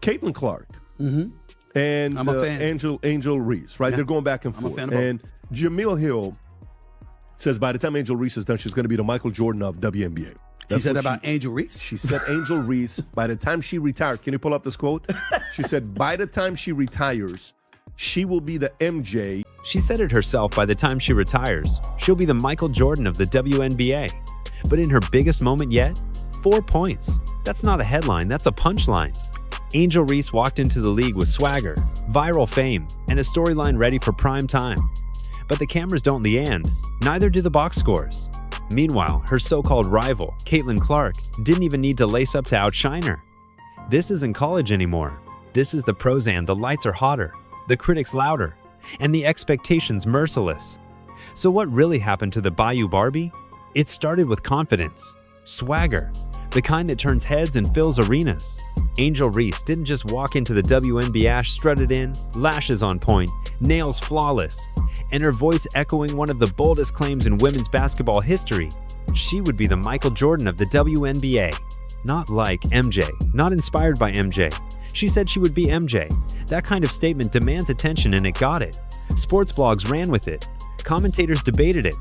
Caitlin Clark and I'm a fan. Angel Reese, right? Yeah. They're going back and forth. I'm a fan of both. And Jamil Hill says by the time Angel Reese is done, she's going to be the Michael Jordan of WNBA. She said about Angel Reese? She said Angel Reese, by the time she retires, can you pull up this quote? She said, by the time she retires, she will be the MJ. She said it herself, by the time she retires, she'll be the Michael Jordan of the WNBA. But in her biggest moment yet, 4 points. That's not a headline, that's a punchline. Angel Reese walked into the league with swagger, viral fame, and a storyline ready for prime time. But the cameras don't leand, neither do the box scores. Meanwhile, her so-called rival, Caitlin Clark, didn't even need to lace up to outshine her. This isn't college anymore. This is the pros, and the lights are hotter, the critics louder, and the expectations merciless. So what really happened to the Bayou Barbie? It started with confidence, swagger, the kind that turns heads and fills arenas. Angel Reese didn't just walk into the WNBA strutted in, lashes on point, nails flawless, and her voice echoing one of the boldest claims in women's basketball history. She would be the Michael Jordan of the WNBA. Not like MJ, not inspired by MJ. She said she would be MJ. That kind of statement demands attention, and it got it. Sports blogs ran with it. Commentators debated it.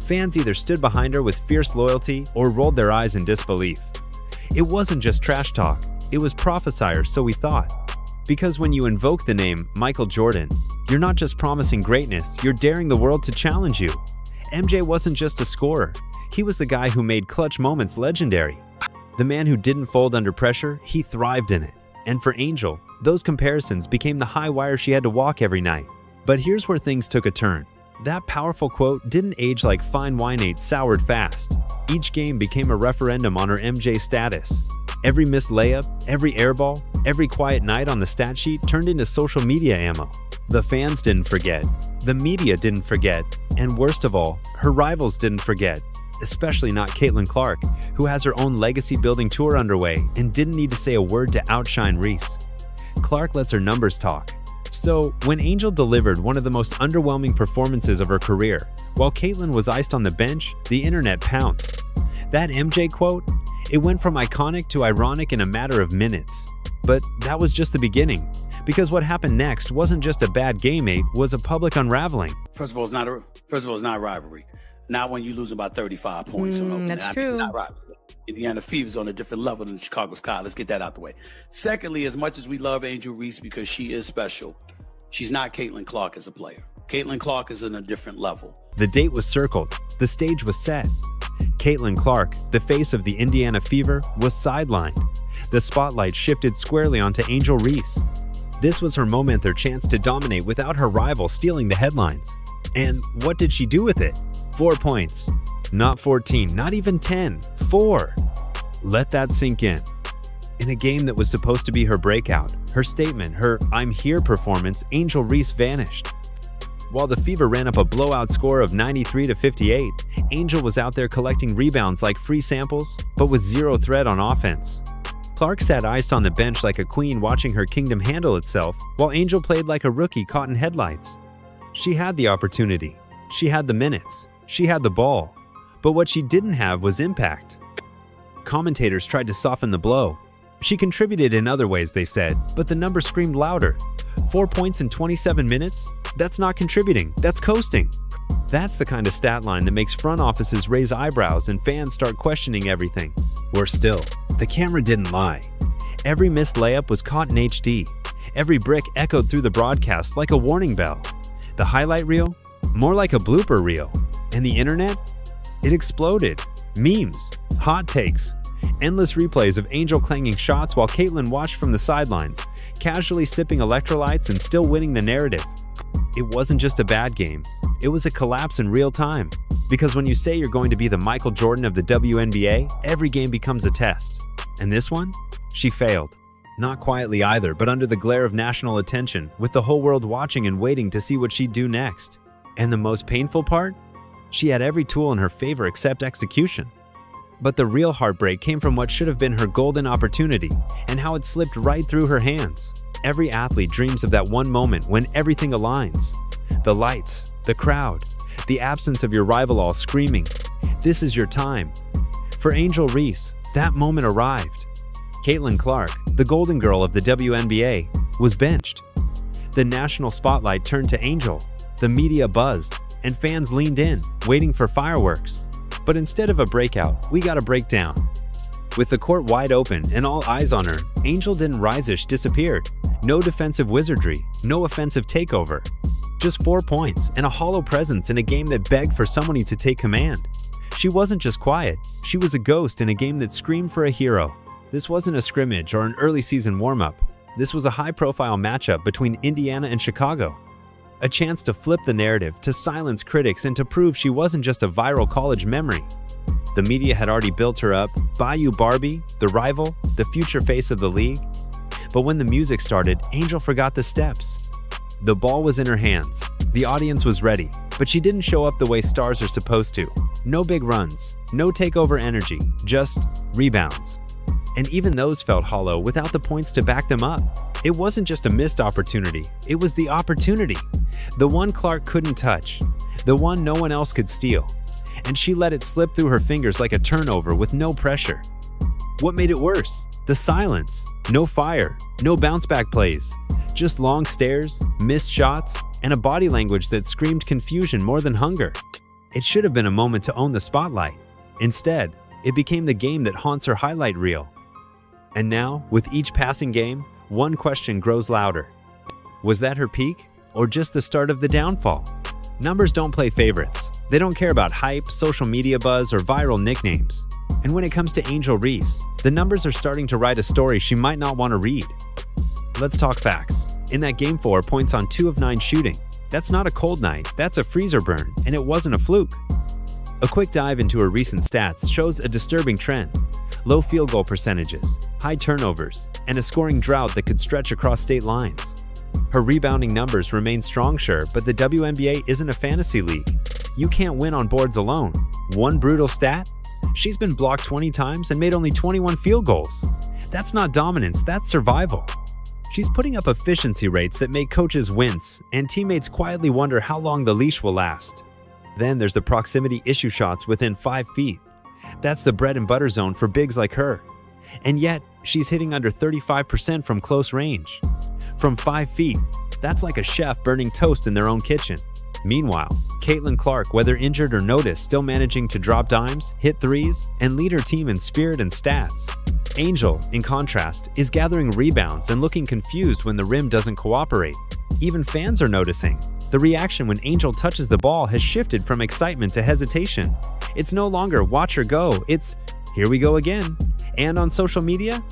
Fans either stood behind her with fierce loyalty or rolled their eyes in disbelief. It wasn't just trash talk, it was prophesier, so we thought. Because when you invoke the name Michael Jordan, you're not just promising greatness, you're daring the world to challenge you. MJ wasn't just a scorer, he was the guy who made clutch moments legendary. The man who didn't fold under pressure, he thrived in it. And for Angel, those comparisons became the high wire she had to walk every night. But here's where things took a turn. That powerful quote didn't age like fine wine, it soured fast. Each game became a referendum on her MJ status. Every missed layup, every airball, every quiet night on the stat sheet turned into social media ammo. The fans didn't forget, the media didn't forget, and worst of all, her rivals didn't forget. Especially not Caitlin Clark, who has her own legacy-building tour underway and didn't need to say a word to outshine Reese. Clark lets her numbers talk. So, when Angel delivered one of the most underwhelming performances of her career, while Caitlin was iced on the bench, the internet pounced. That MJ quote? It went from iconic to ironic in a matter of minutes. But that was just the beginning, because what happened next wasn't just a bad game, it was a public unraveling. First of all, it's not a rivalry. Not when you lose about 35 points. That's true. It's not rivalry. Indiana Fever's on a different level than Chicago Sky. Let's get that out the way. Secondly, as much as we love Angel Reese because she is special, she's not Caitlin Clark as a player. Caitlin Clark is on a different level. The date was circled. The stage was set. Caitlin Clark, the face of the Indiana Fever, was sidelined. The spotlight shifted squarely onto Angel Reese. This was her moment, her chance to dominate without her rival stealing the headlines. And what did she do with it? 4 points. Not 14, not even 10, 4. Let that sink in. In a game that was supposed to be her breakout, her statement, her "I'm here" performance, Angel Reese vanished. While the Fever ran up a blowout score of 93-58, Angel was out there collecting rebounds like free samples, but with zero threat on offense. Clark sat iced on the bench like a queen watching her kingdom handle itself, while Angel played like a rookie caught in headlights. She had the opportunity. She had the minutes. She had the ball. But what she didn't have was impact. Commentators tried to soften the blow. She contributed in other ways, they said, but the numbers screamed louder. 4 points in 27 minutes? That's not contributing, that's coasting. That's the kind of stat line that makes front offices raise eyebrows and fans start questioning everything. Worse still, the camera didn't lie. Every missed layup was caught in HD. Every brick echoed through the broadcast like a warning bell. The highlight reel? More like a blooper reel. And the internet? It exploded. Memes, hot takes, endless replays of Angel clanging shots while Caitlin watched from the sidelines, casually sipping electrolytes and still winning the narrative. It wasn't just a bad game, it was a collapse in real time. Because when you say you're going to be the Michael Jordan of the WNBA, every game becomes a test. And this one? She failed. Not quietly either, but under the glare of national attention, with the whole world watching and waiting to see what she'd do next. And the most painful part? She had every tool in her favor except execution. But the real heartbreak came from what should have been her golden opportunity, and how it slipped right through her hands. Every athlete dreams of that one moment when everything aligns. The lights, the crowd, the absence of your rival all screaming, "This is your time." For Angel Reese, that moment arrived. Caitlin Clark, the golden girl of the WNBA, was benched. The national spotlight turned to Angel. The media buzzed, and fans leaned in, waiting for fireworks. But instead of a breakout, we got a breakdown. With the court wide open and all eyes on her, Angel didn't rise-ish disappeared. No defensive wizardry, no offensive takeover. Just 4 points and a hollow presence in a game that begged for somebody to take command. She wasn't just quiet, she was a ghost in a game that screamed for a hero. This wasn't a scrimmage or an early season warm-up. This was a high-profile matchup between Indiana and Chicago. A chance to flip the narrative, to silence critics, and to prove she wasn't just a viral college memory. The media had already built her up, Bayou Barbie, the rival, the future face of the league. But when the music started, Angel forgot the steps. The ball was in her hands. The audience was ready, but she didn't show up the way stars are supposed to. No big runs, no takeover energy, just rebounds. And even those felt hollow without the points to back them up. It wasn't just a missed opportunity, it was the opportunity. The one Clark couldn't touch, the one no one else could steal. And she let it slip through her fingers like a turnover with no pressure. What made it worse? The silence. No fire, no bounce-back plays. Just long stares, missed shots, and a body language that screamed confusion more than hunger. It should have been a moment to own the spotlight. Instead, it became the game that haunts her highlight reel. And now, with each passing game, one question grows louder. Was that her peak, or just the start of the downfall? Numbers don't play favorites. They don't care about hype, social media buzz, or viral nicknames. And when it comes to Angel Reese, the numbers are starting to write a story she might not want to read. Let's talk facts. In that Game 4, points on 2 of 9 shooting. That's not a cold night, that's a freezer burn, and it wasn't a fluke. A quick dive into her recent stats shows a disturbing trend. Low field goal percentages, high turnovers, and a scoring drought that could stretch across state lines. Her rebounding numbers remain strong, sure, but the WNBA isn't a fantasy league. You can't win on boards alone. One brutal stat? She's been blocked 20 times and made only 21 field goals. That's not dominance, that's survival. She's putting up efficiency rates that make coaches wince, and teammates quietly wonder how long the leash will last. Then there's the proximity issue shots within 5 feet. That's the bread and butter zone for bigs like her. And yet, she's hitting under 35% from close range. From 5 feet, that's like a chef burning toast in their own kitchen. Meanwhile, Caitlin Clark, whether injured or noticed, still managing to drop dimes, hit threes, and lead her team in spirit and stats. Angel, in contrast, is gathering rebounds and looking confused when the rim doesn't cooperate. Even fans are noticing. The reaction when Angel touches the ball has shifted from excitement to hesitation. It's no longer watch her go, it's here we go again. And on social media,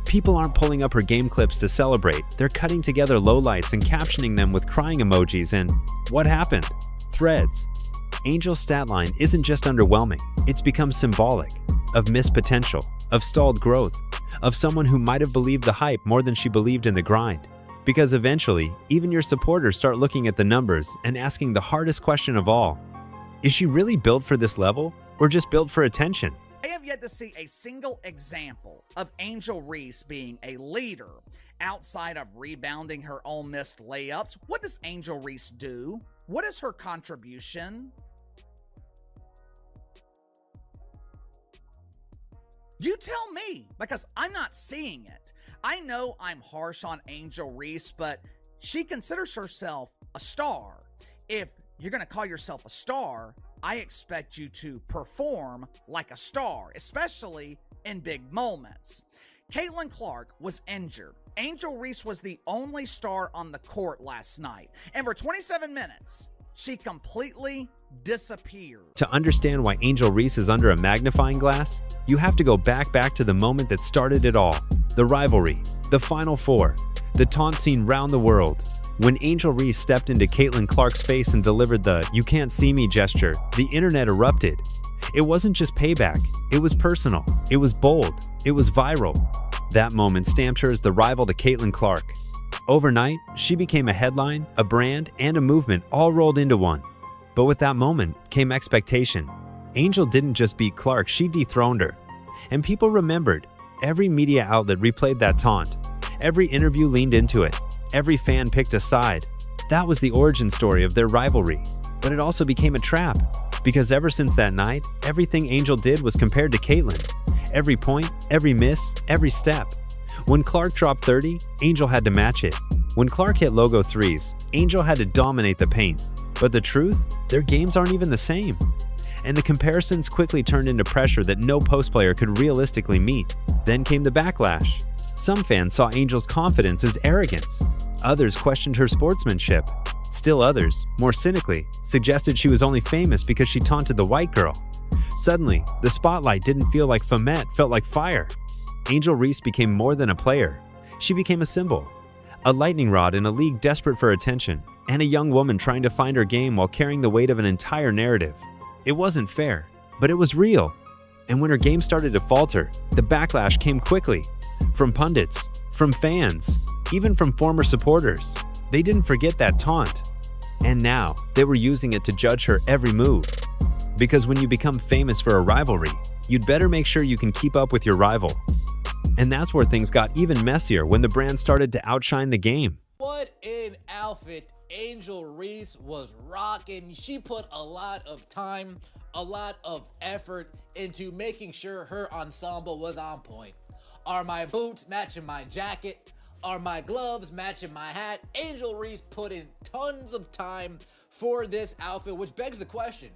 people aren't pulling up her game clips to celebrate. They're cutting together lowlights and captioning them with crying emojis and what happened? Threads. Angel's stat line isn't just underwhelming, it's become symbolic of missed potential, of stalled growth, of someone who might have believed the hype more than she believed in the grind. Because eventually, even your supporters start looking at the numbers and asking the hardest question of all. Is she really built for this level, or just built for attention? I have yet to see a single example of Angel Reese being a leader outside of rebounding her own missed layups. What does Angel Reese do? What is her contribution? You tell me, because I'm not seeing it. I know I'm harsh on Angel Reese, but she considers herself a star. If you're going to call yourself a star, I expect you to perform like a star, especially in big moments. Caitlin Clark was injured. Angel Reese was the only star on the court last night. And for 27 minutes, she completely disappeared. To understand why Angel Reese is under a magnifying glass, you have to go back to the moment that started it all. The rivalry, the Final Four, the taunt scene round the world. When Angel Reese stepped into Caitlin Clark's face and delivered the "you can't see me" gesture, the internet erupted. It wasn't just payback, it was personal, it was bold, it was viral. That moment stamped her as the rival to Caitlin Clark. Overnight, she became a headline, a brand, and a movement all rolled into one. But with that moment came expectation. Angel didn't just beat Clark, she dethroned her. And people remembered. Every media outlet replayed that taunt. Every interview leaned into it. Every fan picked a side. That was the origin story of their rivalry. But it also became a trap. Because ever since that night, everything Angel did was compared to Caitlin. Every point, every miss, every step. When Clark dropped 30, Angel had to match it. When Clark hit logo threes, Angel had to dominate the paint. But the truth? Their games aren't even the same. And the comparisons quickly turned into pressure that no post player could realistically meet. Then came the backlash. Some fans saw Angel's confidence as arrogance. Others questioned her sportsmanship. Still others, more cynically, suggested she was only famous because she taunted the white girl. Suddenly, the spotlight didn't feel like foment, felt like fire. Angel Reese became more than a player. She became a symbol. A lightning rod in a league desperate for attention, and a young woman trying to find her game while carrying the weight of an entire narrative. It wasn't fair, but it was real. And when her game started to falter, the backlash came quickly. From pundits, from fans, even from former supporters. They didn't forget that taunt. And now, they were using it to judge her every move. Because when you become famous for a rivalry, you'd better make sure you can keep up with your rival. And that's where things got even messier when the brand started to outshine the game. What an outfit Angel Reese was rocking. She put a lot of time, a lot of effort into making sure her ensemble was on point. Are my boots matching my jacket? Are my gloves matching my hat? Angel Reese put in tons of time for this outfit, which begs the question,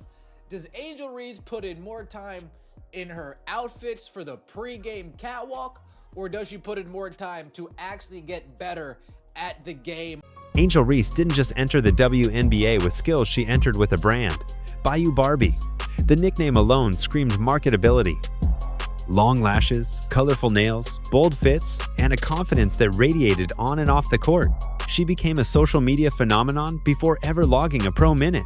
does Angel Reese put in more time in her outfits for the pre-game catwalk, or does she put in more time to actually get better at the game? Angel Reese didn't just enter the WNBA with skills, she entered with a brand. Bayou Barbie. The nickname alone screamed marketability. Long lashes, colorful nails, bold fits, and a confidence that radiated on and off the court. She became a social media phenomenon before ever logging a pro minute.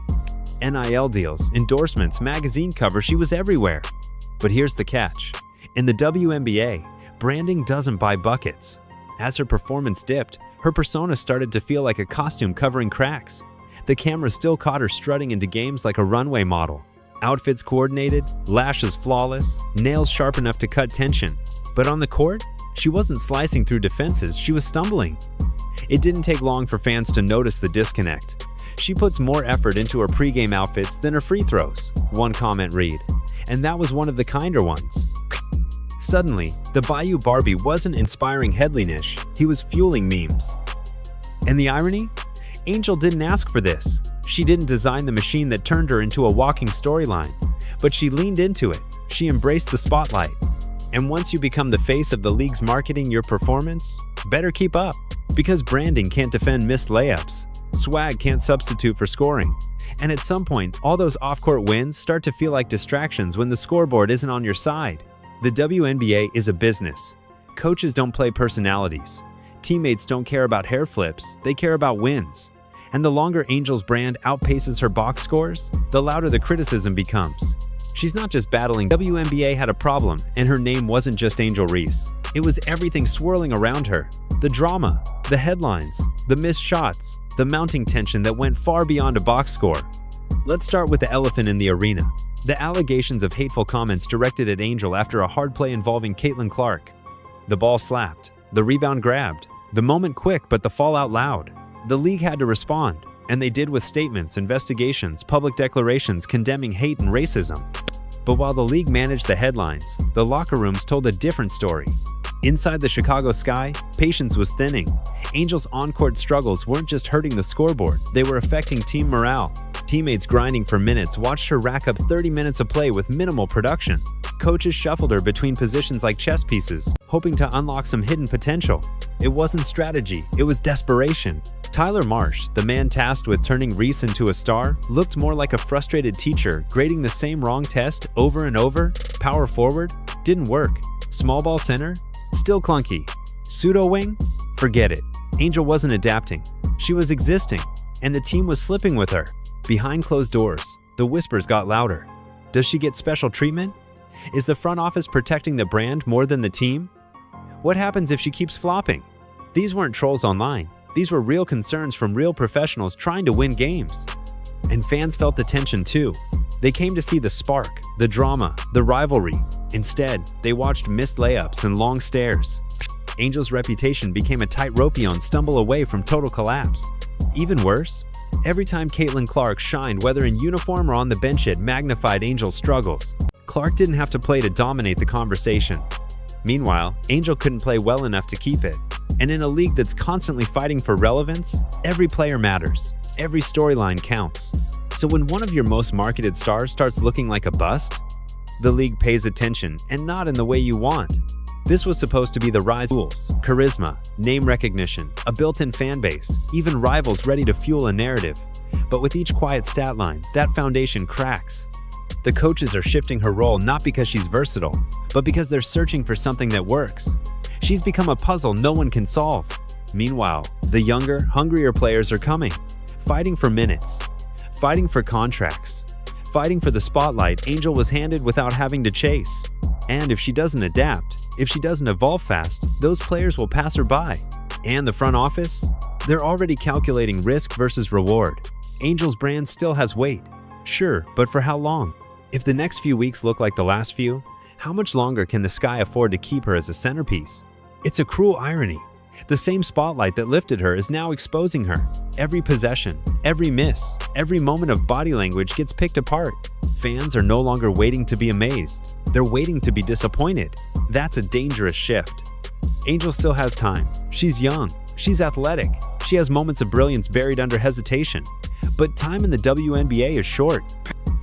NIL deals, endorsements, magazine covers, she was everywhere. But here's the catch. In the WNBA, branding doesn't buy buckets. As her performance dipped, her persona started to feel like a costume covering cracks. The camera still caught her strutting into games like a runway model. Outfits coordinated, lashes flawless, nails sharp enough to cut tension. But on the court, she wasn't slicing through defenses, she was stumbling. It didn't take long for fans to notice the disconnect. She puts more effort into her pregame outfits than her free throws, one comment read. And that was one of the kinder ones. Suddenly, the Bayou Barbie wasn't inspiring headliness, he was fueling memes. And the irony? Angel didn't ask for this. She didn't design the machine that turned her into a walking storyline, but she leaned into it. She embraced the spotlight. And once you become the face of the league's marketing your performance, better keep up. Because branding can't defend missed layups. Swag can't substitute for scoring. And at some point, all those off-court wins start to feel like distractions when the scoreboard isn't on your side. The WNBA is a business. Coaches don't play personalities. Teammates don't care about hair flips, they care about wins. And the longer Angel's brand outpaces her box scores, the louder the criticism becomes. She's not just battling. WNBA had a problem, and her name wasn't just Angel Reese. It was everything swirling around her. The drama, the headlines, the missed shots, the mounting tension that went far beyond a box score. Let's start with the elephant in the arena. The allegations of hateful comments directed at Angel after a hard play involving Caitlin Clark. The ball slapped, the rebound grabbed, the moment quick but the fallout loud. The league had to respond, and they did with statements, investigations, public declarations condemning hate and racism. But while the league managed the headlines, the locker rooms told a different story. Inside the Chicago sky, patience was thinning. Angel's on-court struggles weren't just hurting the scoreboard, they were affecting team morale. Teammates grinding for minutes watched her rack up 30 minutes of play with minimal production. Coaches shuffled her between positions like chess pieces, hoping to unlock some hidden potential. It wasn't strategy, it was desperation. Tyler Marsh, the man tasked with turning Reese into a star, looked more like a frustrated teacher grading the same wrong test over and over. Power forward? Didn't work. Small ball center? Still clunky. Pseudo wing? Forget it. Angel wasn't adapting. She was existing, and the team was slipping with her. Behind closed doors, the whispers got louder. Does she get special treatment? Is the front office protecting the brand more than the team? What happens if she keeps flopping? These weren't trolls online. These were real concerns from real professionals trying to win games. And fans felt the tension too. They came to see the spark, the drama, the rivalry. Instead, they watched missed layups and long stares. Angel's reputation became a tightrope stumble away from total collapse. Even worse, every time Caitlin Clark shined, whether in uniform or on the bench, it magnified Angel's struggles. Clark didn't have to play to dominate the conversation. Meanwhile, Angel couldn't play well enough to keep it. And in a league that's constantly fighting for relevance, every player matters. Every storyline counts. So when one of your most marketed stars starts looking like a bust, the league pays attention, and not in the way you want. This was supposed to be the rise of tools, charisma, name recognition, a built-in fan base, even rivals ready to fuel a narrative. But with each quiet stat line, that foundation cracks. The coaches are shifting her role not because she's versatile, but because they're searching for something that works. She's become a puzzle no one can solve. Meanwhile, the younger, hungrier players are coming, fighting for minutes, fighting for contracts, fighting for the spotlight Angel was handed without having to chase. And if she doesn't adapt, if she doesn't evolve fast, those players will pass her by. And the front office? They're already calculating risk versus reward. Angel's brand still has weight. Sure, but for how long? If the next few weeks look like the last few, how much longer can the sky afford to keep her as a centerpiece? It's a cruel irony. The same spotlight that lifted her is now exposing her. Every possession, every miss, every moment of body language gets picked apart. Fans are no longer waiting to be amazed. They're waiting to be disappointed. That's a dangerous shift. Angel still has time. She's young. She's athletic. She has moments of brilliance buried under hesitation. But time in the WNBA is short.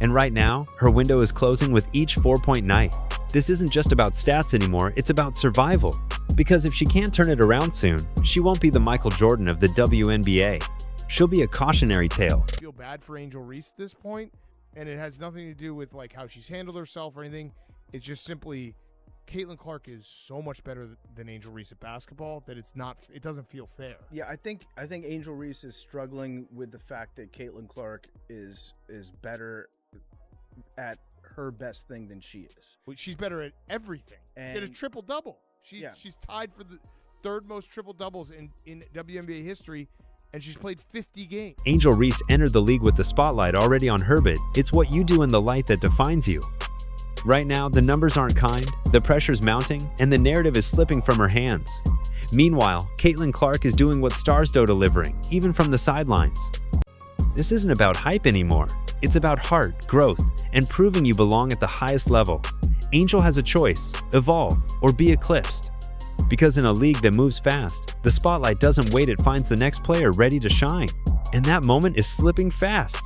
And right now, her window is closing with each 4-point night. This isn't just about stats anymore, it's about survival. Because if she can't turn it around soon, she won't be the Michael Jordan of the WNBA. She'll be a cautionary tale. I feel bad for Angel Reese at this point, and it has nothing to do with like how she's handled herself or anything. It's just simply Caitlin Clark is so much better than Angel Reese at basketball that it doesn't feel fair. Yeah, I think Angel Reese is struggling with the fact that Caitlin Clark is better at her best thing than she is. Well, she's better at everything. And she had a triple-double. She's tied for the third most triple-doubles in WNBA history, and she's played 50 games. Angel Reese entered the league with the spotlight already on her, but it's what you do in the light that defines you. Right now, the numbers aren't kind, the pressure's mounting, and the narrative is slipping from her hands. Meanwhile, Caitlin Clark is doing what stars do, delivering, even from the sidelines. This isn't about hype anymore. It's about heart, growth, and proving you belong at the highest level. Angel has a choice: evolve or be eclipsed. Because in a league that moves fast, the spotlight doesn't wait, it finds the next player ready to shine. And that moment is slipping fast.